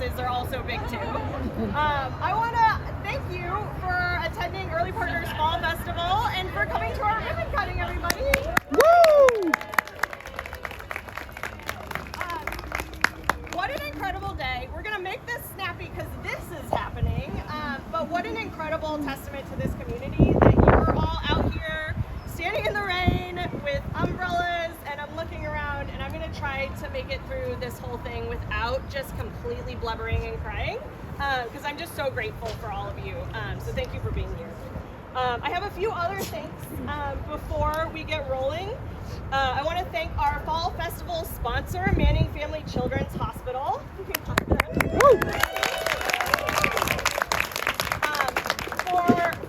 faces are also big too. I want to thank you for attending Early Partners Fall Festival and for coming to our ribbon cutting, everybody. Woo! What an incredible day. We're going to make this snappy because this is happening, but what an incredible testament to this community that you're all out here standing in the rain with umbrellas, and I'm looking around and I'm going to try to make it through this whole thing without just completely blubbering and crying, because I'm just so grateful for all of you. So thank you for being here. I have a few other things before we get rolling. I want to thank our Fall Festival sponsor, Manning Family Children's Hospital. You can clap for them.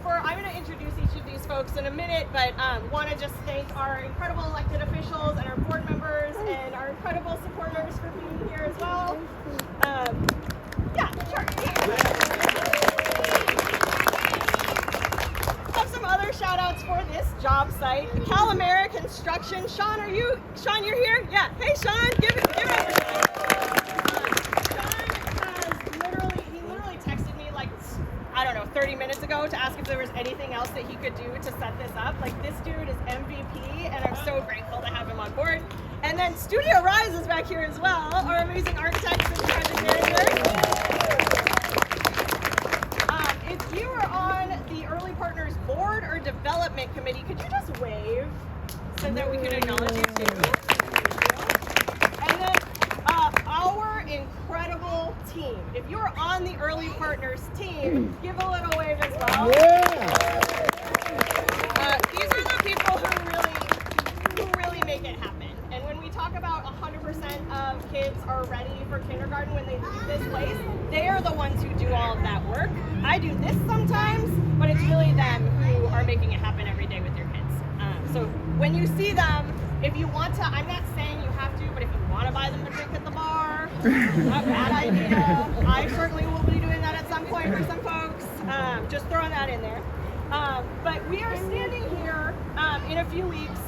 I'm going to introduce each of these folks in a minute, but want to just thank our incredible elected officials and our board members and our incredible supporters for being here as well. Yeah, sure. Have some other shout outs for this job site. Calamera Construction. Sean, you're here? Yeah. Hey, Sean, give it up for Sean. He literally texted me like, I don't know, 30 minutes ago to ask if there was anything else that he could do to set this up. Like, this dude is MVP, and I'm so grateful to have him on board. And then Studio Rise is back here as well, our amazing architects and project managers. If you are on the Early Partners Board or Development Committee, could you just wave so that we can acknowledge you too? And then our incredible team. If you're on the Early Partners team, give a little wave as well. These are the people who really make it happen. And when we talk about 100% of kids are ready for kindergarten when they leave this place, they are the ones who do all of that work. I do this sometimes, but it's really them who are making it happen every day with your kids. So when you see them, if you want to, I'm not saying you have to, but if you want to buy them a drink at the bar, not a bad idea. I certainly will be doing that at some point for some folks. Just throwing that in there. But we are standing here in a few weeks.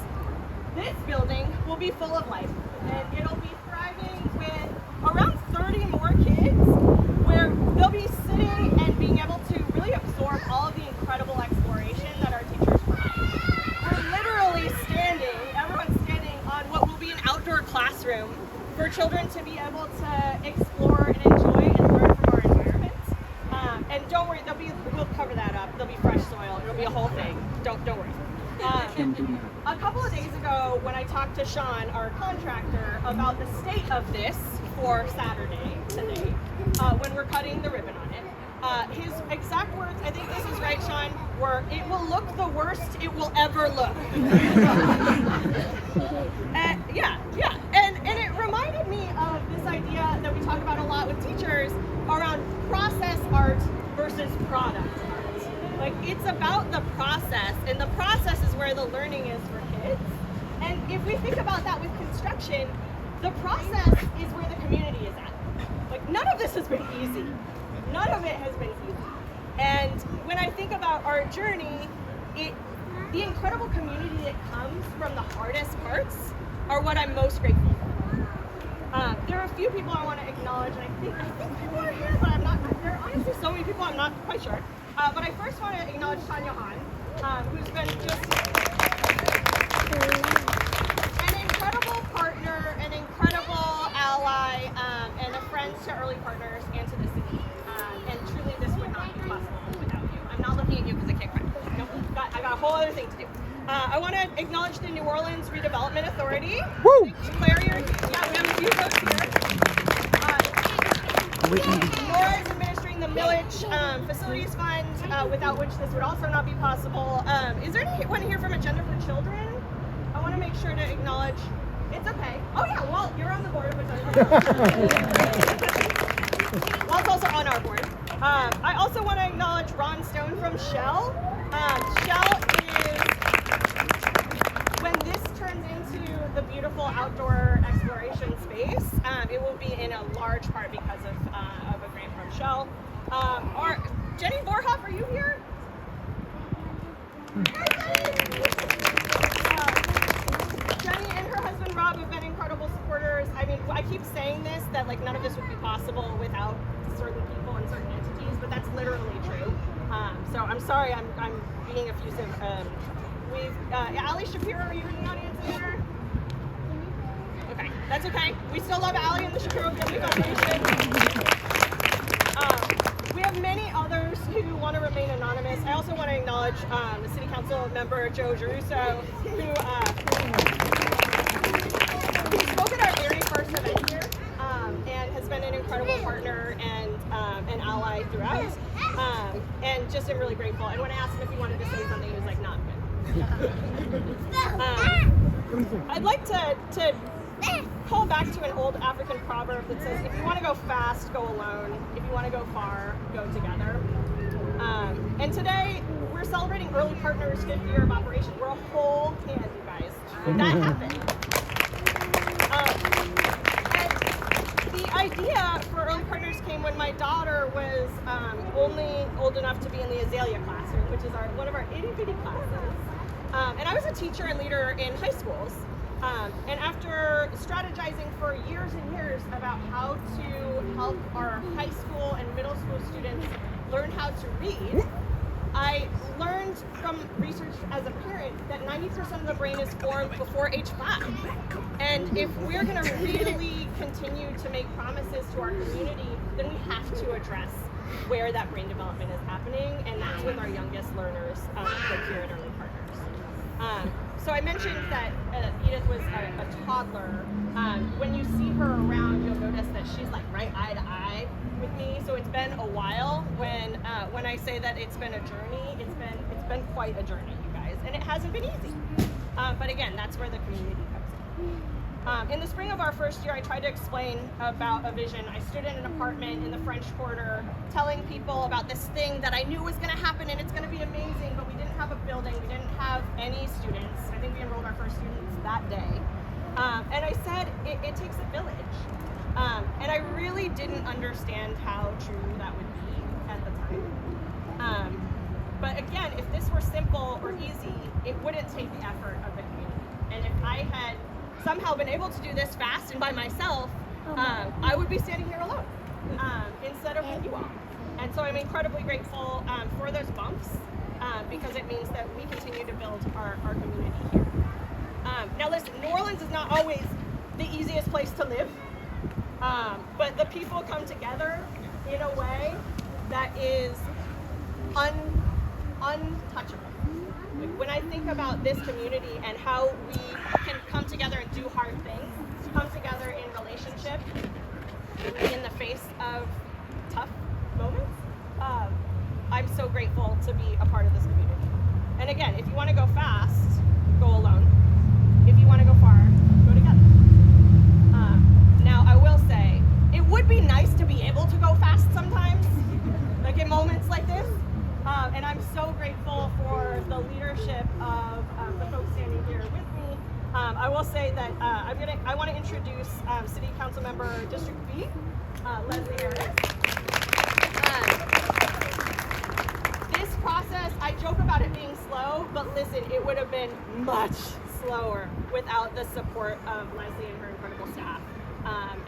This building will be full of life, and it'll be thriving with around 30 more kids, where they'll be sitting and being able to really absorb all of the incredible exploration that our teachers provide. We're literally everyone's standing on what will be an outdoor classroom for children to be able to explore and enjoy and learn from our environment. And don't worry, we'll cover that up. There'll be fresh soil. It'll be a whole thing. Don't worry. A couple of days ago, when I talked to Sean, our contractor, about the state of this for Saturday today, when we're cutting the ribbon on it, his exact words, I think this is right, Sean, were, "It will look the worst it will ever look." And it reminded me of this idea that we talk about a lot with teachers around process art versus product art. Like, it's about the process, and the process is where the learning is for kids. And if we think about that with construction, the process is where the community is at. Like, none of this has been easy. None of it has been easy. And when I think about our journey, the incredible community that comes from the hardest parts are what I'm most grateful for. There are a few people I want to acknowledge, and I think people are here, but I'm not. There are honestly so many people I'm not quite sure. But I first want to acknowledge Tanya Hahn, who's been just an incredible partner, an incredible ally, and a friend to Early Partners and to the city. And truly, this would not be possible without you. I'm not looking at you because I can't cry. Nope, I got a whole other thing to do. I want to acknowledge the New Orleans Redevelopment Authority. Woo! Claire, we have a few folks here. Laura is administering the Millage Facilities Fund, without which this would also not be possible. Is there anyone here from Agenda for Children? I want to make sure to acknowledge. It's okay. Oh yeah, Walt, you're on the board of Agenda for Children. Walt's also on our board. I also want to acknowledge Ron Stone from Shell. Shell is, when this turns into the beautiful outdoor exploration space, it will be in a large part because of a grant from Shell. Jenny Borhoff, are you here? Jenny and her husband Rob have been incredible supporters. I mean, I keep saying this, that like none of this would be possible without sorry, I'm being effusive. We've Ali Shapiro, are you in the audience here? Okay, that's okay. We still love Ali and the Shapiro Family Foundation. We have many others who want to remain anonymous. I also want to acknowledge the City Council member Joe Giruso, who spoke at our very first event here and has been an incredible partner and an ally throughout. And just am really grateful. And when I asked him if he wanted to say something, he was like, "No, I'm good." I'd like to call back to an old African proverb that says, if you want to go fast, go alone. If you want to go far, go together. And today, we're celebrating Early Partners' 5th year of operation. We're a whole hand, you guys. That happened. And the idea for Early Partners came when my daughter was only old enough to be in the Azalea classroom, which is one of our itty-bitty classes. And I was a teacher and leader in high schools. And after strategizing for years and years about how to help our high school and middle school students learn how to read, I learned from research as a parent that 90% of the brain is formed before age 5. And if we're going to really continue to make promises to our community, then we have to address where that brain development is happening, and that's with our youngest learners like here at Early Partners. So I mentioned that Edith was a toddler. When you see her around, you'll notice that she's like right eye to eye with me. So it's been a while. When I say that it's been a journey, it's been quite a journey, you guys, and it hasn't been easy. But again, that's where the community comes in. In the spring of our first year, I tried to explain about a vision. I stood in an apartment in the French Quarter telling people about this thing that I knew was going to happen and it's going to be amazing, but we didn't have a building, we didn't have any students. I think we enrolled our first students that day. And I said, it takes a village. And I really didn't understand how true that would be at the time. But again, if this were simple or easy, it wouldn't take the effort of the community. And if I had somehow been able to do this fast and by myself, I would be standing here alone instead of with you all. And so I'm incredibly grateful for those bumps because it means that we continue to build our community here. Now listen, New Orleans is not always the easiest place to live, but the people come together in a way that is untouchable. When I think about this community and how we can come together and do hard things, come together in relationship in the face of tough moments, I'm so grateful to be a part of this community. And again, if you want to go fast, go alone. If you want to go far, go together. Now, I will say, it would be nice to be able to go fast sometimes, like in moments like this. And I'm so grateful for the leadership of the folks standing here with me. I will say that I want to introduce City Councilmember District B, Lesli. This process, I joke about it being slow, but listen, it would have been much slower without the support of Lesli and her incredible staff.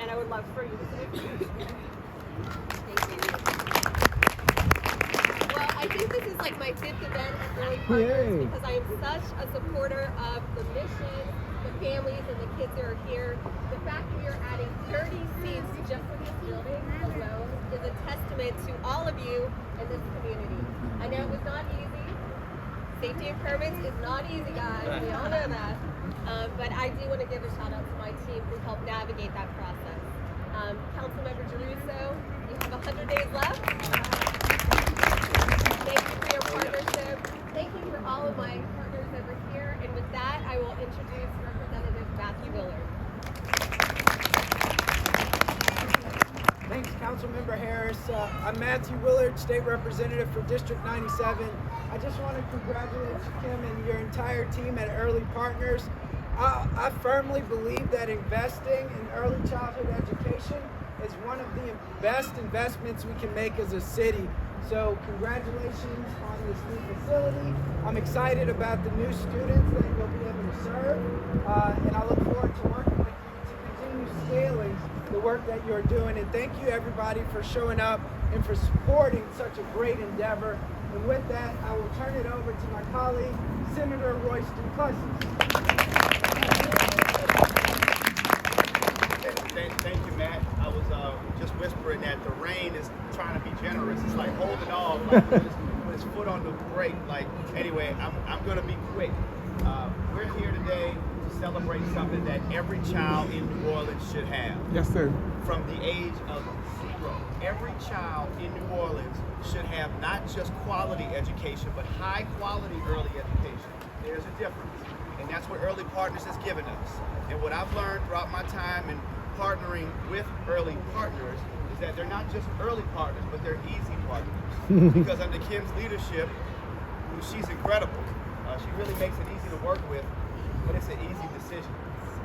And I would love for you to say a few words. Thank you. Well, I think this is like my 5th event at Early Partners because I am such a supporter of the mission, the families, and the kids who are here. The fact that we are adding 30 seats just for this building alone is a testament to all of you in this community. I know it was not easy. Safety and permits is not easy, guys. We all know that. But I do want to give a shout out to my team who helped navigate that process. Councilmember Giruso, you have 100 days left. Thank you for your partnership. Thank you for all of my partners over here. And with that, I will introduce Representative Matthew Willard. Thanks, Councilmember Harris. I'm Matthew Willard, State Representative for District 97. I just want to congratulate you, Kim, and your entire team at Early Partners. I firmly believe that investing in early childhood education is one of the best investments we can make as a city. So congratulations on this new facility. I'm excited about the new students that you'll be able to serve, and I look forward to working with you to continue scaling the work that you're doing. And thank you everybody for showing up and for supporting such a great endeavor. And with that, I will turn it over to my colleague, Senator Royce Duplessis. Thank you, Matt. I was just whispering that the rain is trying to be generous. It's like holding off, like with his foot on the brake. Like, anyway, I'm going to be quick. We're here today to celebrate something that every child in New Orleans should have. Yes, sir. From the age of 0. Every child in New Orleans should have not just quality education, but high quality early education. There's a difference. And that's what Early Partners has given us. And what I've learned throughout my time in partnering with Early Partners is that they're not just early partners, but they're easy partners. Because under Kim's leadership, she's incredible. She really makes it easy to work with, but it's an easy decision.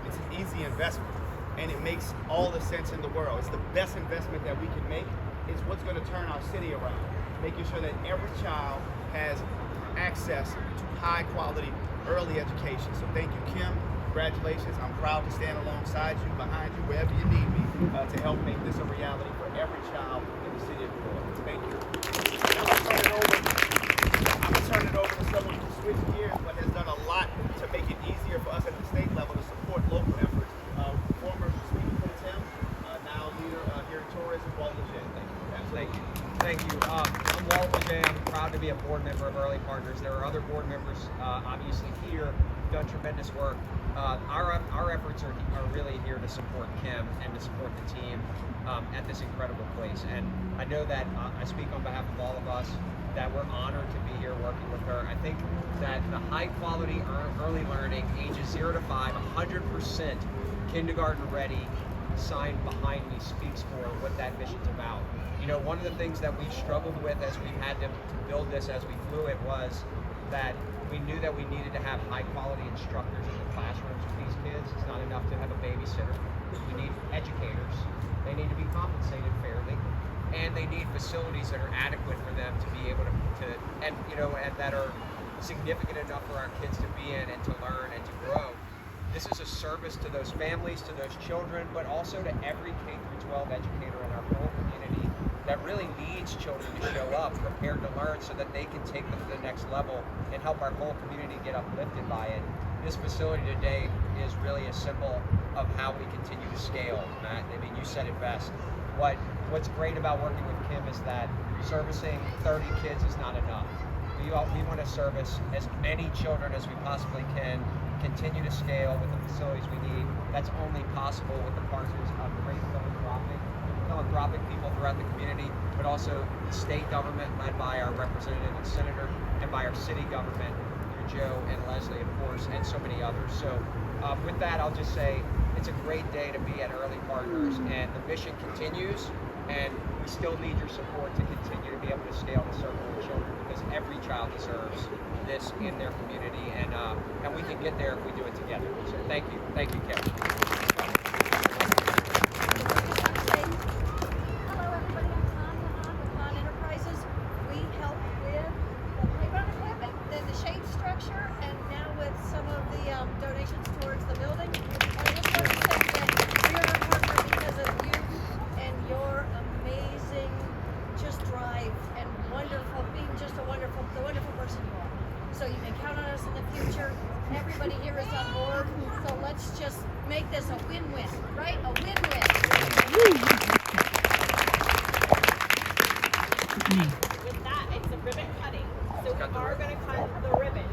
It's an easy investment. And it makes all the sense in the world. It's the best investment that we can make. It's what's going to turn our city around, making sure that every child has access to high quality early education. So thank you, Kim. Congratulations. I'm proud to stand alongside you, behind you, wherever you need me, to help make this a reality for every child in the city of New Orleans. Thank you. Now I'm going to turn it over to someone who switched gears but has done a lot to make it easier for us at the state level to support local efforts. Former Speaker Pro Tem, now leader here in tourism, Walt. Thank you. Thank you. I'm Walt. I'm proud to be a board member of Early Partners. There are other board members, obviously here, done tremendous work. Our efforts are really here to support Kim and to support the team at this incredible place. And I know that I speak on behalf of all of us that we're honored to be here working with her. I think that the high quality early learning, ages 0 to 5, 100% kindergarten ready, sign behind me speaks for what that mission's about. You know, one of the things that we've struggled with as we've had to build this as we flew it was that we knew that we needed to have high quality instructors in the classrooms with these kids. It's not enough to have a babysitter. We need educators. They need to be compensated fairly, and they need facilities that are adequate for them to be able to and that are significant enough for our kids to be in and to learn and to grow. This is a service to those families, to those children, but also to every K-12 educator in our whole community that really needs children to show up prepared to learn so that they can take them to the next level and help our whole community get uplifted by it. This facility today is really a symbol of how we continue to scale, Matt. I mean, you said it best. What's great about working with Kim is that servicing 30 kids is not enough. We want to service as many children as we possibly can, continue to scale with the facilities we need. That's only possible with the partners of great philanthropic people throughout the community, but also the state government led by our representative and senator, and by our city government through Joe and Lesli, of course, and so many others. So with that, I'll just say it's a great day to be at Early Partners, and the mission continues, and we still need your support to continue to be able to scale the circle of children, because every child deserves this in their community, and we can get there if we do it together. So thank you, Kim. Hello, everybody. I'm Tom Enterprises. We help with the playground equipment, then the shade structure, and now with some of the donations towards the building. And I just want to say that we are a partner because of you and your amazing just drive and being just the wonderful person you are. So you can count on us in the future. Everybody here is on board. So let's just make this a win-win, right? A win-win. With that, it's a ribbon cutting. So we are going to cut the ribbon.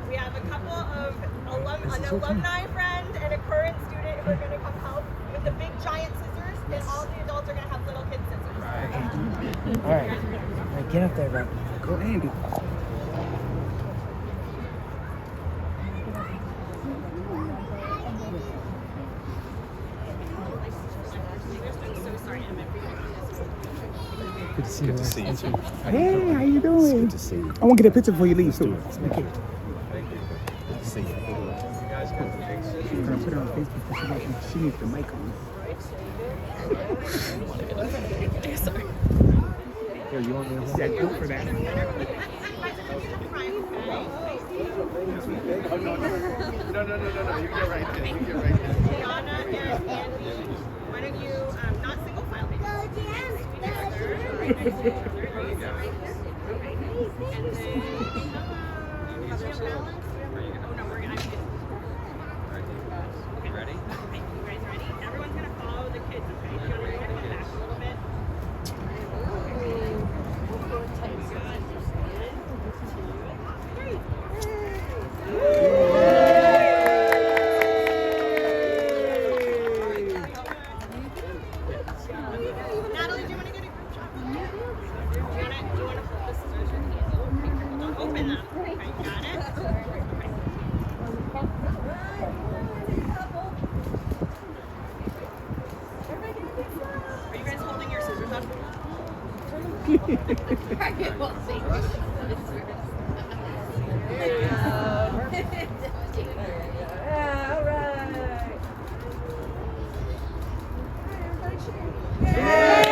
We have a couple of an alumni friend and a current student who are going to come help with the big giant scissors, and all the adults are going to have little kid scissors. All right, get up there, bro. Go, Andy. Good to see you. Good to see you too. Hey, how you doing? It's good to see you. I want to get a picture before you leave too. Let's make it. Thank you. Good to see you. You guys got the big scissors. I'm gonna put her on Facebook. She needs the mic on. Sorry. Yo, you want me to hold that good for that? No, you get right there. You get right there. Tiana and Andy, why don't you not single file me? Right next to each other. There you go. And then, oh no, we're gonna. Okay. Ready? Okay, you guys ready? Everyone's gonna follow the kids, okay? You're gonna come back a little bit. Natalie, do you want to get a group shot? Do you want to flip the scissors? Don't open them. Okay, got it? Are you guys holding your scissors up? All right. Yay!